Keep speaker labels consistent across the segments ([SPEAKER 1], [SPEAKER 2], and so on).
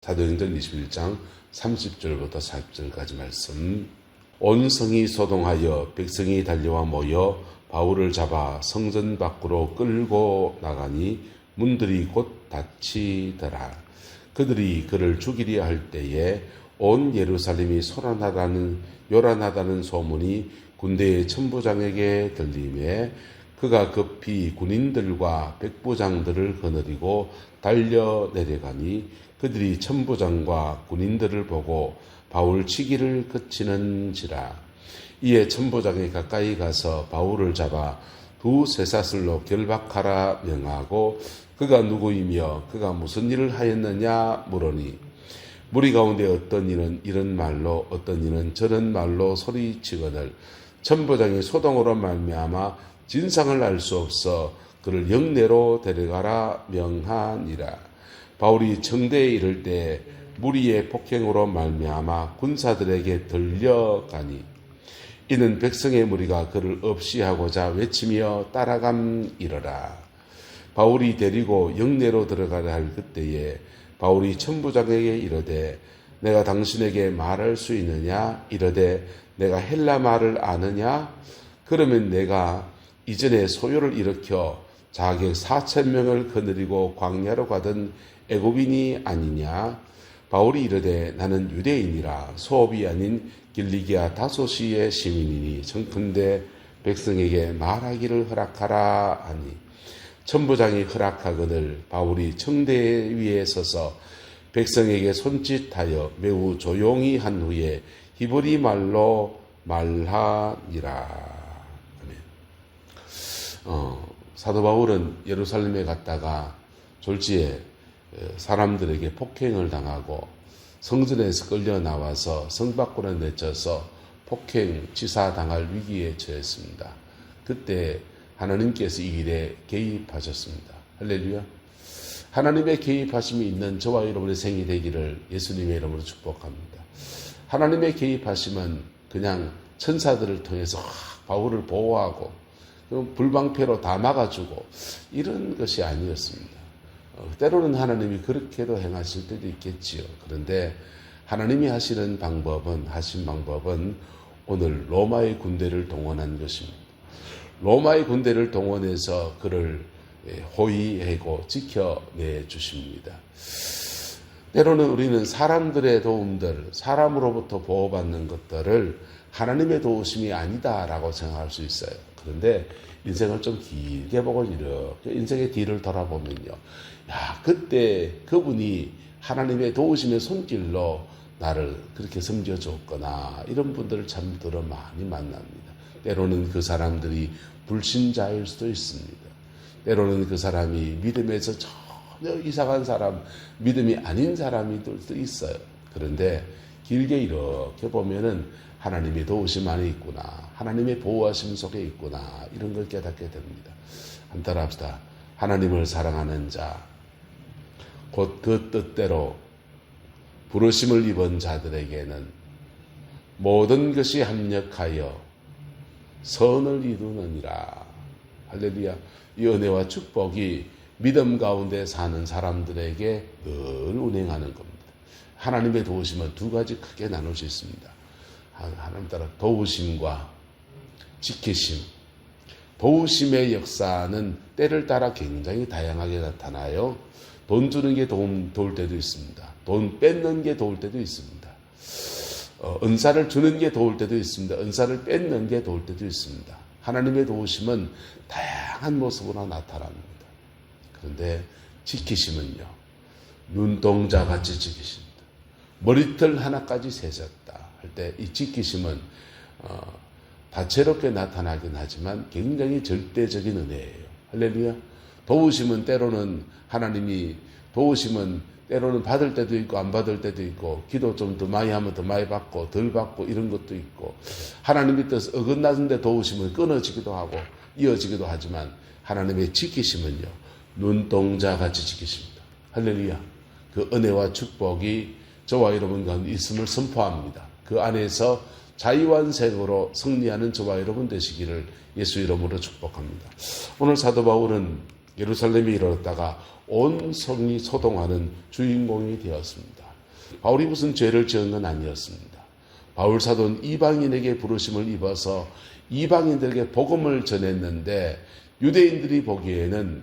[SPEAKER 1] 사도행전 21장 30절부터 40절까지 말씀. 온 성이 소동하여 백성이 달려와 모여 바울을 잡아 성전 밖으로 끌고 나가니 문들이 곧 닫히더라. 그들이 그를 죽이려 할 때에 온 예루살렘이 요란하다는 소문이 군대의 천부장에게 들리매 그가 급히 군인들과 백부장들을 거느리고 달려 내려가니 그들이 천부장과 군인들을 보고 바울 치기를 그치는지라. 이에 천부장이 가까이 가서 바울을 잡아 두 쇠사슬로 결박하라 명하고 그가 누구이며 그가 무슨 일을 하였느냐 물으니 무리 가운데 어떤 이는 이런 말로 어떤 이는 저런 말로 소리치거늘 천부장이 소동으로 말미암아 진상을 알 수 없어 그를 영내로 데려가라 명하니라. 바울이 청대에 이를 때 무리의 폭행으로 말미암아 군사들에게 들려가니 이는 백성의 무리가 그를 없이하고자 외치며 따라감이러라. 바울이 데리고 영내로 들어가려 할 그때에 바울이 천부장에게 이르되 내가 당신에게 말할 수 있느냐 이르되 내가 헬라 말을 아느냐 그러면 내가 이전에 소요를 일으켜 자객 4,000명을 거느리고 광야로 가던 애굽인이 아니냐. 바울이 이르되 나는 유대인이라 소업이 아닌 길리기아 다소시의 시민이니 청컨대 백성에게 말하기를 허락하라 하니 천부장이 허락하거늘 바울이 청대 위에 서서 백성에게 손짓하여 매우 조용히 한 후에 히브리 말로 말하니라. 사도 바울은 예루살렘에 갔다가 졸지에 사람들에게 폭행을 당하고 성전에서 끌려 나와서 성 밖으로 내쳐서 폭행, 치사당할 위기에 처했습니다. 그때 하나님께서 이 일에 개입하셨습니다. 할렐루야. 하나님의 개입하심이 있는 저와 여러분의 생이 되기를 예수님의 이름으로 축복합니다. 하나님의 개입하심은 그냥 천사들을 통해서 바울을 보호하고 불방패로 다 막아주고 이런 것이 아니었습니다. 때로는 하나님이 그렇게도 행하실 때도 있겠지요. 그런데 하나님이 하신 방법은 오늘 로마의 군대를 동원한 것입니다. 로마의 군대를 동원해서 그를 호위하고 지켜내 주십니다. 때로는 우리는 사람들의 도움들, 사람으로부터 보호받는 것들을 하나님의 도우심이 아니다라고 생각할 수 있어요. 그런데 인생을 좀 길게 보고 이렇게 인생의 뒤를 돌아보면요. 그때 그분이 하나님의 도우심의 손길로 나를 그렇게 섬겨줬거나 이런 분들을 참들어 많이 만납니다. 때로는 그 사람들이 불신자일 수도 있습니다. 때로는 그 사람이 믿음에서 전혀 이상한 사람, 믿음이 아닌 사람들도 있어요. 그런데 길게 이렇게 보면은 하나님의 도우심 안에 있구나. 하나님의 보호하심 속에 있구나. 이런 걸 깨닫게 됩니다. 한번 따라합시다. 하나님을 사랑하는 자, 곧 그 뜻대로 부르심을 입은 자들에게는 모든 것이 합력하여 선을 이루느니라. 할렐루야. 이 은혜와 축복이 믿음 가운데 사는 사람들에게 늘 운행하는 겁니다. 하나님의 도우심은 두 가지 크게 나눌 수 있습니다. 하나님 따라 도우심과 지키심. 도우심의 역사는 때를 따라 굉장히 다양하게 나타나요. 돈 주는 게 도울 때도 있습니다. 돈 뺏는 게 도울 때도 있습니다. 은사를 주는 게 도울 때도 있습니다. 은사를 뺏는 게 도울 때도 있습니다. 하나님의 도우심은 다양한 모습으로 나타납니다. 그런데 지키심은요. 눈동자같이 지키십니다. 머리털 하나까지 세졌다 할 때 이 지키심은 다채롭게 나타나긴 하지만 굉장히 절대적인 은혜예요. 할렐루야. 도우심은 때로는 하나님이 도우심은 때로는 받을 때도 있고 안 받을 때도 있고 기도 좀 더 많이 하면 더 많이 받고 덜 받고 이런 것도 있고 하나님의 뜻 어긋나는데 도우심은 끊어지기도 하고 이어지기도 하지만 하나님의 지키심은요. 눈동자같이 지키십니다. 할렐루야. 그 은혜와 축복이 저와 여러분 가운데 있음을 선포합니다. 그 안에서 자유완생으로 승리하는 저와 여러분 되시기를 예수 이름으로 축복합니다. 오늘 사도 바울은 예루살렘에 이르렀다가 온 성이 소동하는 주인공이 되었습니다. 바울이 무슨 죄를 지은 건 아니었습니다. 바울 사도는 이방인에게 부르심을 입어서 이방인들에게 복음을 전했는데 유대인들이 보기에는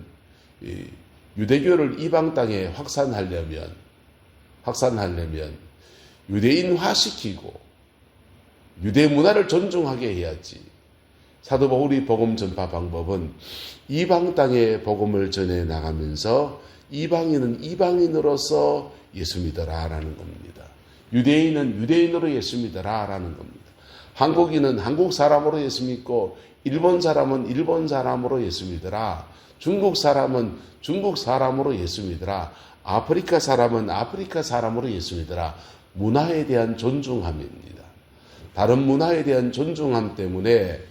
[SPEAKER 1] 유대교를 이방 땅에 확산하려면 유대인화시키고 유대 문화를 존중하게 해야지. 사도 바울이 복음 전파 방법은 이방 땅에 복음을 전해 나가면서 이방인은 이방인으로서 예수 믿어라라는 겁니다. 유대인은 유대인으로 예수 믿어라라는 겁니다. 한국인은 한국 사람으로 예수 믿고 일본 사람은 일본 사람으로 예수 믿어라. 중국 사람은 중국 사람으로 예수 믿어라. 아프리카 사람은 아프리카 사람으로 예수 믿어라. 문화에 대한 존중함입니다. 다른 문화에 대한 존중함 때문에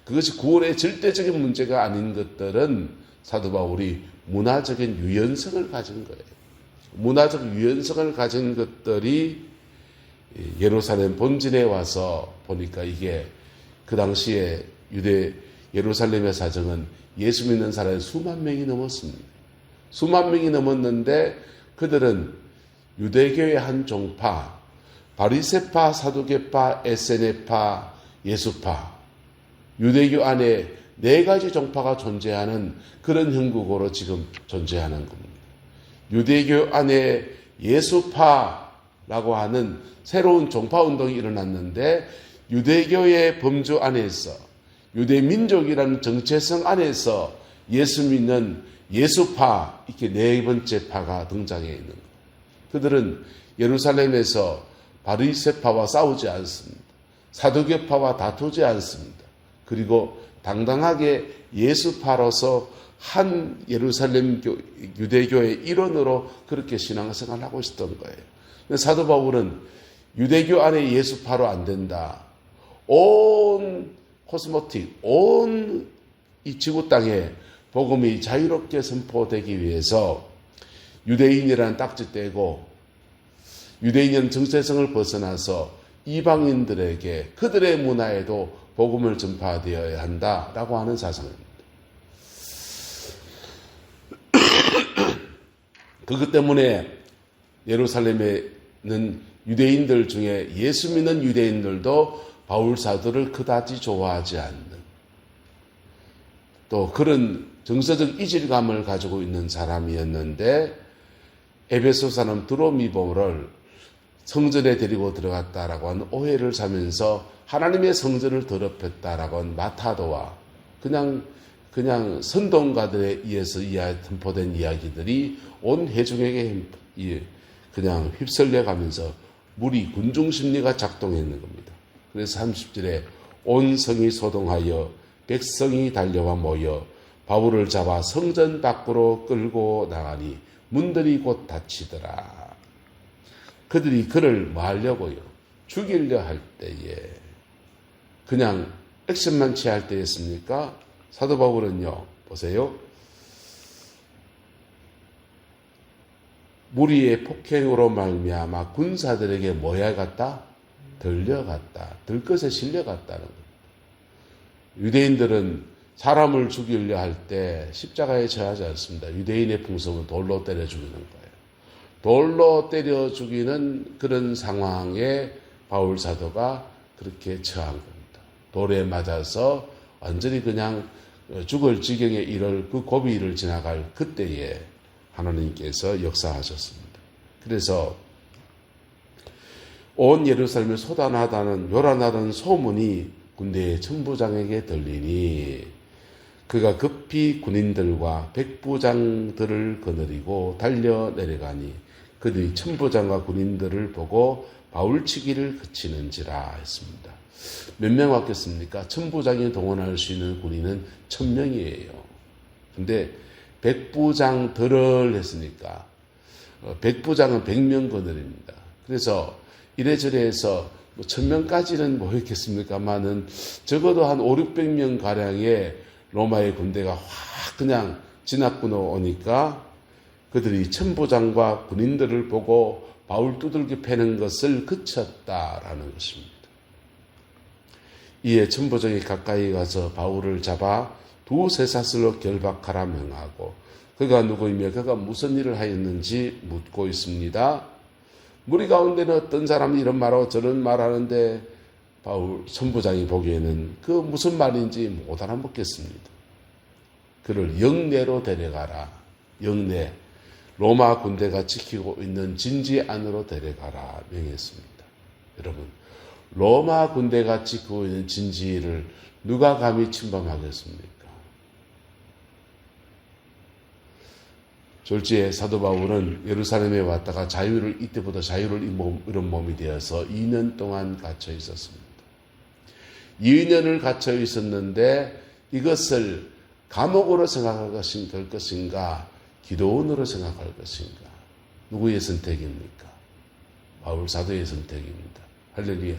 [SPEAKER 1] 그것이 구원의 절대적인 문제가 아닌 것들은 사도 바울이 문화적인 유연성을 가진 거예요. 문화적 유연성을 가진 것들이 예루살렘 본진에 와서 보니까 이게 그 당시에 예루살렘의 사정은 예수 믿는 사람이 수만 명이 넘었습니다. 수만 명이 넘었는데 그들은 유대교의 한 종파, 바리새파, 사두개파, 에세네파, 예수파, 유대교 안에 4가지 종파가 존재하는 그런 형국으로 지금 존재하는 겁니다. 유대교 안에 예수파라고 하는 새로운 종파 운동이 일어났는데 유대교의 범주 안에서 유대민족이라는 정체성 안에서 예수 믿는 예수파, 이렇게 4번째 파가 등장해 있는 거예요. 그들은 예루살렘에서 바리새파와 싸우지 않습니다. 사두개파와 다투지 않습니다. 그리고 당당하게 예수파로서 한 예루살렘 유대교의 일원으로 그렇게 신앙생활을 하고 있었던 거예요. 사도 바울은 유대교 안에 예수파로 안 된다. 온 코스모틱, 온 이 지구 땅에 복음이 자유롭게 선포되기 위해서 유대인이라는 딱지 떼고 유대인은 정체성을 벗어나서 이방인들에게 그들의 문화에도 복음을 전파되어야 한다라고 하는 사상입니다. 그것 때문에 예루살렘에는 유대인들 중에 예수 믿는 유대인들도 바울 사도를 그다지 좋아하지 않는 또 그런 정서적 이질감을 가지고 있는 사람이었는데 에베소 사람 드로미보를 성전에 데리고 들어갔다라고 하는 오해를 사면서 하나님의 성전을 더럽혔다라고 하는 마타도와 그냥 선동가들에 의해서 선포된 이야기들이 온 회중에게 그냥 휩쓸려 가면서 무리 군중 심리가 작동했는 겁니다. 그래서 30절에 온 성이 소동하여 백성이 달려와 모여 바울을 잡아 성전 밖으로 끌고 나가니 문들이 곧 닫히더라. 그들이 그를 뭐 하려고요? 죽이려 할 때에 그냥 액션만 취할 때였습니까? 사도 바울은요, 보세요. 무리의 폭행으로 말미암아 군사들에게 뭐야 갔다? 들려갔다. 들것에 실려갔다는 거예요. 유대인들은 사람을 죽이려 할 때 십자가에 처하지 않습니다. 유대인의 풍습은 돌로 때려 죽이는 거예요. 돌로 때려 죽이는 그런 상황에 바울 사도가 그렇게 처한 겁니다. 돌에 맞아서 완전히 그냥 죽을 지경에 이를 그 고비를 지나갈 그때에 하나님께서 역사하셨습니다. 그래서 온 예루살렘에 쏟아나다는 요란하던 소문이 군대의 천부장에게 들리니 그가 급히 군인들과 백부장들을 거느리고 달려 내려가니 그들이 천부장과 군인들을 보고 바울치기를 그치는지라 했습니다. 몇 명 왔겠습니까? 천부장이 동원할 수 있는 군인은 1000명이에요. 근데 백부장들을 했으니까 백부장은 100명 거느립니다. 그래서 이래저래 해서 1000명까지는 뭐였겠습니까만은 적어도 한 500~600명 가량의 로마의 군대가 확 그냥 진압군으로 오니까 그들이 천부장과 군인들을 보고 바울 두들겨 패는 것을 그쳤다라는 것입니다. 이에 천부장이 가까이 가서 바울을 잡아 두쇠사슬로 결박하라 명하고 그가 누구이며 그가 무슨 일을 하였는지 묻고 있습니다. 무리 가운데는 어떤 사람이 이런 말하고 저런 말하는데 바울 선부장이 보기에는 그 무슨 말인지 못 알아먹겠습니다. 그를 영내로 데려가라. 영내. 로마 군대가 지키고 있는 진지 안으로 데려가라 명했습니다. 여러분, 로마 군대가 지키고 있는 진지를 누가 감히 침범하겠습니까? 졸지에 사도 바울은 예루살렘에 왔다가 이때부터 자유를 잃은 몸이 되어서 2년 동안 갇혀 있었습니다. 2년을 갇혀 있었는데 이것을 감옥으로 생각할 것인가, 기도원으로 생각할 것인가? 누구의 선택입니까? 바울 사도의 선택입니다. 할렐루야.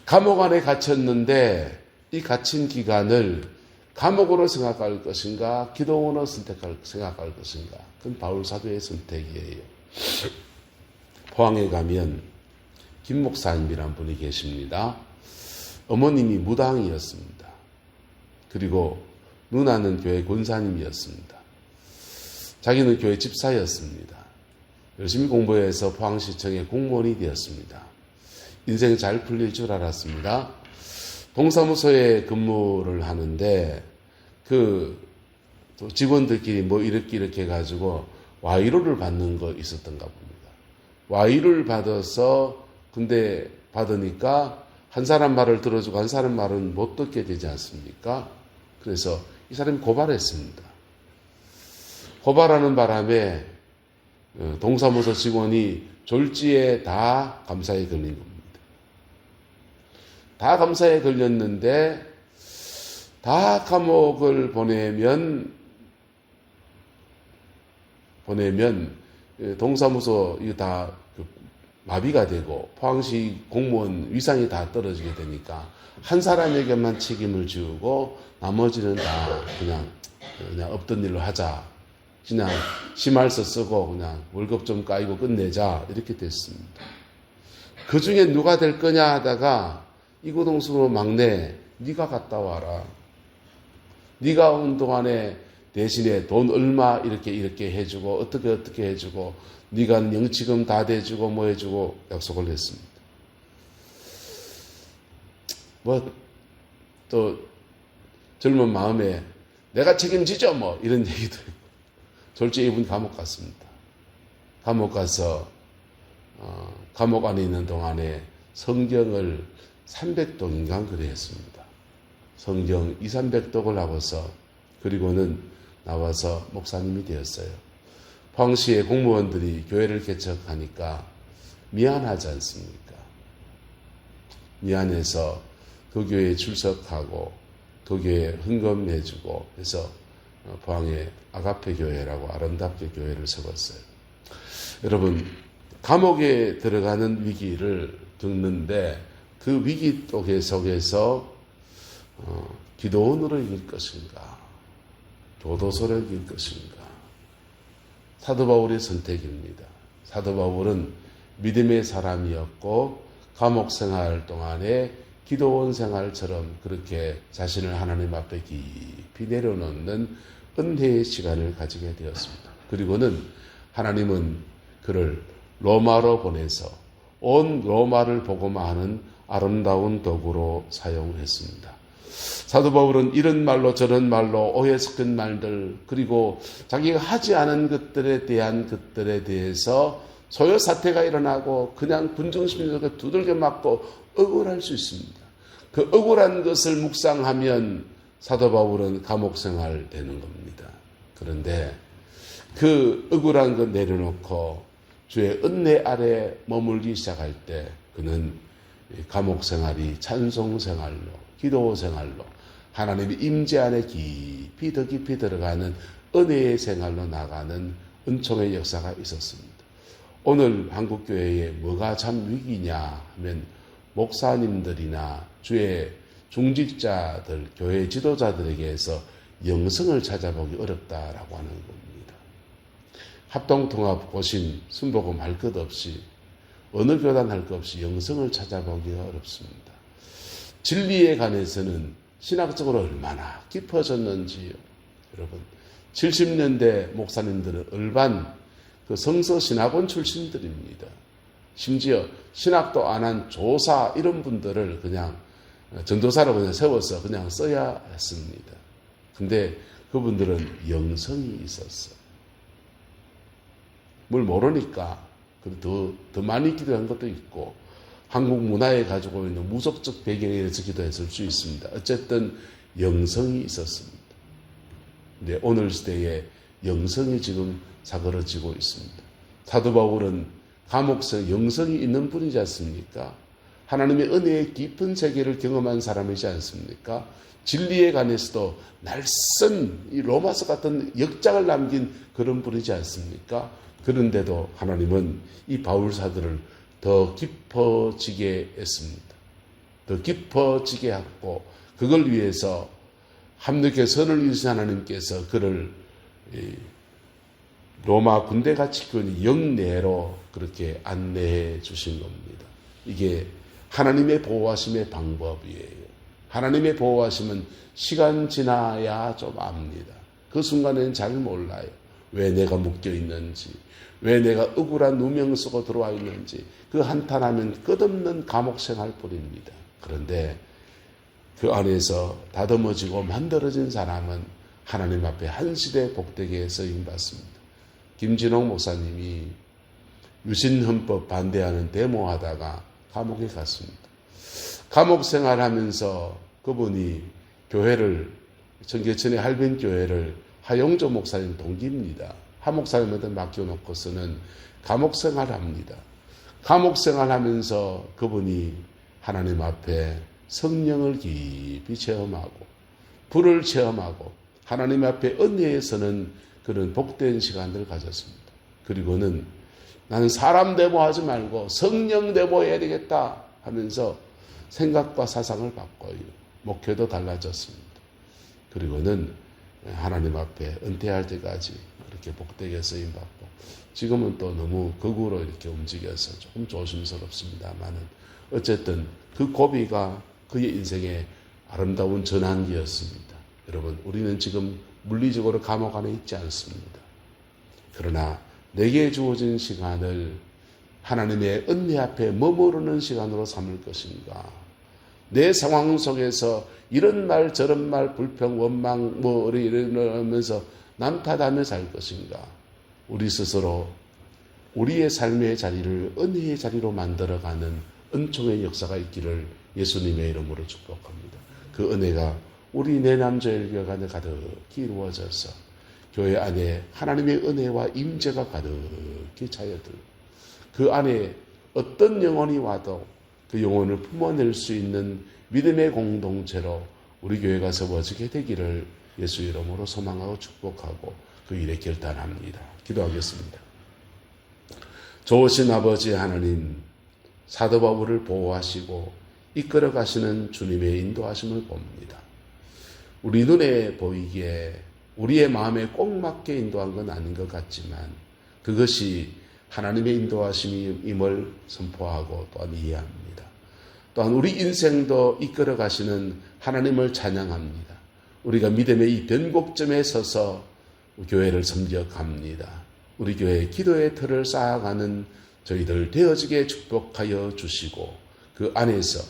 [SPEAKER 1] 감옥 안에 갇혔는데 이 갇힌 기간을 감옥으로 생각할 것인가, 기도원으로 생각할 것인가? 그건 바울 사도의 선택이에요. 포항에 가면 김 목사님이란 분이 계십니다. 어머님이 무당이었습니다. 그리고 누나는 교회 권사님이었습니다. 자기는 교회 집사였습니다. 열심히 공부해서 포항시청의 공무원이 되었습니다. 인생 잘 풀릴 줄 알았습니다. 동사무소에 근무를 하는데 또 직원들끼리 뭐 이렇게 해가지고 와이로를 받는 거 있었던가 봅니다. 와이를 받아서 근데 받으니까 한 사람 말을 들어주고 한 사람 말은 못 듣게 되지 않습니까? 그래서 이 사람이 고발했습니다. 고발하는 바람에 동사무소 직원이 졸지에 다 감사에 걸린 겁니다. 다 감사에 걸렸는데 다 감옥을 보내면 동사무소 이거 다 마비가 되고 포항시 공무원 위상이 다 떨어지게 되니까 한 사람에게만 책임을 지우고 나머지는 다 그냥 없던 일로 하자. 그냥 심할서 쓰고 그냥 월급 좀 까이고 끝내자. 이렇게 됐습니다. 그 중에 누가 될 거냐 하다가 이구동수로 막내 네가 갔다 와라. 네가 온 동안에 대신에 돈 얼마 이렇게 해주고 어떻게 해주고 네가 영치금 다 대주고 뭐 해주고 약속을 했습니다. 또 젊은 마음에 내가 책임지죠 뭐 이런 얘기도 했고 졸지에 이분 감옥 갔습니다. 감옥 가서 감옥 안에 있는 동안에 성경을 300독인가 그래 했습니다. 성경 200~300독을 하고서 그리고는 나와서 목사님이 되었어요. 포항시의 공무원들이 교회를 개척하니까 미안하지 않습니까? 미안해서 그 교회에 출석하고 그 교회에 헌금 내주고 해서 포항에 아가페 교회라고 아름답게 교회를 세웠어요. 여러분, 감옥에 들어가는 위기를 겪는데 그 위기 속에서 기도원으로 이길 것인가, 교도소로 이길 것인가. 사도 바울의 선택입니다. 사도 바울은 믿음의 사람이었고 감옥 생활 동안에 기도원 생활처럼 그렇게 자신을 하나님 앞에 깊이 내려놓는 은혜의 시간을 가지게 되었습니다. 그리고는 하나님은 그를 로마로 보내서 온 로마를 보고만 하는 아름다운 도구로 사용했습니다. 사도 바울은 이런 말로 저런 말로 오해 섞은 말들 그리고 자기가 하지 않은 것들에 대해서 소요 사태가 일어나고 그냥 군중심리가 두들겨 맞고 억울할 수 있습니다. 그 억울한 것을 묵상하면 사도 바울은 감옥 생활 되는 겁니다. 그런데 그 억울한 것 내려놓고 주의 은혜 아래 머물기 시작할 때 그는 감옥 생활이 찬송 생활로 기도 생활로 하나님의 임재 안에 깊이 들어가는 은혜의 생활로 나가는 은총의 역사가 있었습니다. 오늘 한국교회에 뭐가 참 위기냐 하면 목사님들이나 주의 중직자들, 교회 지도자들에게서 영성을 찾아보기 어렵다라고 하는 겁니다. 합동통합, 고심, 순복음 할 것 없이 어느 교단 할 것 없이 영성을 찾아보기가 어렵습니다. 진리에 관해서는 신학적으로 얼마나 깊어졌는지요. 여러분 70년대 목사님들은 일반 그 성서 신학원 출신들입니다. 심지어 신학도 안 한 조사 이런 분들을 그냥 전도사로 그냥 세워서 그냥 써야 했습니다. 근데 그분들은 영성이 있었어. 뭘 모르니까 더 많이 기도한 것도 있고 한국 문화에 가지고 있는 무속적 배경에 대해서 기도했을 수 있습니다. 어쨌든 영성이 있었습니다. 근데 오늘 시대에 영성이 지금 사그러지고 있습니다. 사도 바울은 감옥서 영성이 있는 분이지 않습니까? 하나님의 은혜의 깊은 세계를 경험한 사람이지 않습니까? 진리에 관해서도 날선 이 로마서 같은 역작을 남긴 그런 분이지 않습니까? 그런데도 하나님은 이 바울사들을 더 깊어지게 했습니다. 더 깊어지게 하고 그걸 위해서 함께 선을 이루신 하나님께서 그를 로마 군대가 지키는 영내로 그렇게 안내해 주신 겁니다. 이게 하나님의 보호하심의 방법이에요. 하나님의 보호하심은 시간 지나야 좀 압니다. 그 순간에는 잘 몰라요. 왜 내가 묶여 있는지, 왜 내가 억울한 누명 쓰고 들어와 있는지, 그 한탄하면 끝없는 감옥 생활뿐입니다. 그런데 그 안에서 다듬어지고 만들어진 사람은 하나님 앞에 한시대 복되게 쓰임받습니다. 김진홍 목사님이 유신헌법 반대하는 데모하다가 감옥에 갔습니다. 감옥 생활하면서 그분이 교회를 청계천의 할빈교회를 하용조 목사님 동기입니다. 하 목사님한테 맡겨놓고서는 감옥 생활합니다. 감옥 생활하면서 그분이 하나님 앞에 성령을 깊이 체험하고 불을 체험하고 하나님 앞에 은혜에서는 그런 복된 시간들을 가졌습니다. 그리고는 나는 사람 데모하지 말고 성령 데모해야 되겠다 하면서 생각과 사상을 바꿔요. 목표도 달라졌습니다. 그리고는 하나님 앞에 은퇴할 때까지 그렇게 복되게 쓰임받고 지금은 또 너무 극우로 이렇게 움직여서 조금 조심스럽습니다만은 어쨌든 그 고비가 그의 인생의 아름다운 전환기였습니다. 여러분, 우리는 지금 물리적으로 감옥 안에 있지 않습니다. 그러나 내게 주어진 시간을 하나님의 은혜 앞에 머무르는 시간으로 삼을 것인가? 내 상황 속에서 이런 말 저런 말 불평 원망 이러면서 남 탓하며 살 것인가? 우리 스스로 우리의 삶의 자리를 은혜의 자리로 만들어가는 은총의 역사가 있기를 예수님의 이름으로 축복합니다. 그 은혜가 우리 내남자일교 간에 가득히 이루어져서 교회 안에 하나님의 은혜와 임재가 가득히 차여들고 그 안에 어떤 영혼이 와도 그 영혼을 품어낼 수 있는 믿음의 공동체로 우리 교회가 세워지게 되기를 예수 이름으로 소망하고 축복하고 그 일에 결단합니다. 기도하겠습니다. 좋으신 아버지 하나님, 사도 바울을 보호하시고 이끌어 가시는 주님의 인도하심을 봅니다. 우리 눈에 보이기에 우리의 마음에 꼭 맞게 인도한 건 아닌 것 같지만 그것이 하나님의 인도하심임을 선포하고 또한 이해합니다. 또한 우리 인생도 이끌어 가시는 하나님을 찬양합니다. 우리가 믿음의 이 변곡점에 서서 교회를 섬겨갑니다. 우리 교회의 기도의 틀을 쌓아가는 저희들 되어지게 축복하여 주시고 그 안에서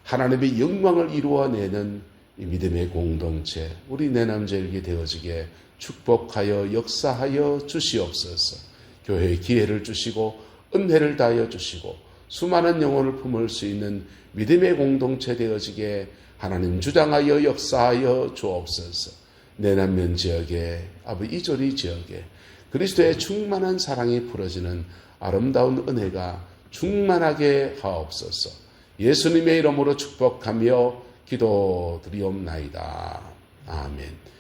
[SPEAKER 1] 하나님의 영광을 이루어내는 이 믿음의 공동체 우리 내남자에게 되어지게 축복하여 역사하여 주시옵소서. 교회에 기회를 주시고 은혜를 다하여 주시고 수많은 영혼을 품을 수 있는 믿음의 공동체 되어지게 하나님 주장하여 역사하여 주옵소서. 내남면 지역에 아버지 이조리 지역에 그리스도의 충만한 사랑이 풀어지는 아름다운 은혜가 충만하게 하옵소서. 예수님의 이름으로 축복하며 기도드리옵나이다. 아멘.